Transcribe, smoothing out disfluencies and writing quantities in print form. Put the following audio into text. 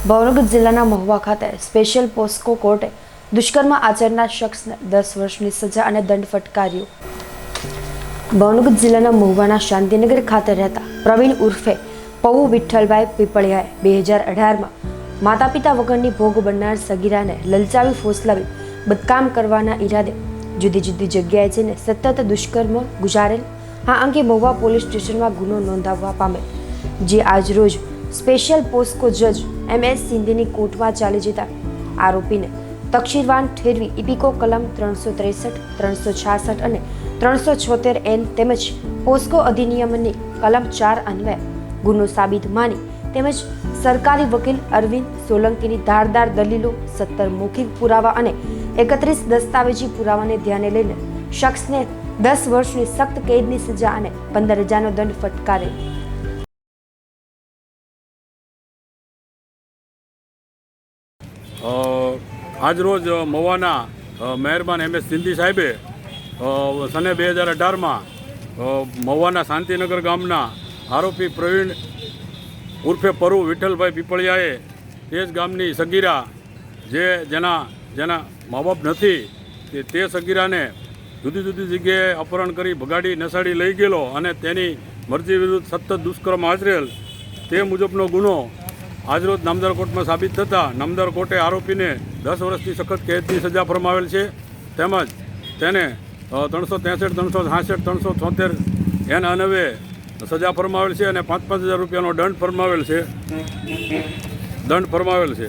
ભાવનગર જિલ્લાના મહુવા ખાતે સ્પેશિયલ પોસ્કો કોર્ટે દુષ્કર્મ આચરનાર શખ્સને 10 વર્ષની સજા અને દંડ ફટકાર્યો। ભાવનગર જિલ્લાના મહુવાના શાંતિનગર ખાતે રહેતા પ્રવીણ ઉર્ફે પૌ વિઠ્ઠલભાઈ પીપળિયાએ 2018માં માતા પિતા વગરની ભોગ બનનાર સગીરાને લલચાવી ફોસલાવી બદકામ કરવાના ઈરાદે જુદી જુદી જગ્યાએ જઈને સતત દુષ્કર્મ ગુજારેલ આ અંગે મહુવા પોલીસ સ્ટેશનમાં ગુનો નોંધાવવા પામેલ, જે આજરોજ સ્પેશિયલ પોસ્કો જજ MS સિંધીની કોર્ટમાં ચાલી જતા આરોપીને તકશીરવાન ઠેરવી ઇપિકો કલમ 363, 366 અને 376N તેમજ પોસ્કો અધિનિયમની કલમ 4 અન્વયે ગુનો સાબિત માની તેમજ સરકારી વકીલ અરવિંદ સોલંકીની ધારદાર દલીલો, 17 મૌખિક પુરાવા અને 31 દસ્તાવેજી પુરાવાને ધ્યાને લઈને શખ્સને 10 વર્ષની સખ્ત કેદની સજા અને 15,000નો દંડ ફટકારે। આજરોજ મહુવાના મહેરબાન MS સિંધી સાહેબે સને 2018માં મહુવાના શાંતિનગર ગામના આરોપી પ્રવીણ ઉર્ફે પરુ વિઠ્ઠલભાઈ પીપળિયાએ તે જ ગામની સગીરા જેના મા બાપ નથી તે સગીરાને જુદી જુદી જગ્યાએ અપહરણ કરી ભગાડી નસાડી લઈ ગયેલો અને તેની મરજી વિરુદ્ધ સતત દુષ્કર્મ આચરેલ તે મુજબનો ગુનો આજરોજ નામદાર કોર્ટમાં સાબિત થતાં નામદાર કોર્ટે આરોપીને 10 વર્ષની સખત કેદની સજા ફરમાવેલ છે તેમજ તેને 363, 366, 376N અન્વયે સજા ફરમાવેલ છે અને 5,000 રૂપિયાનો દંડ ફરમાવેલ છે।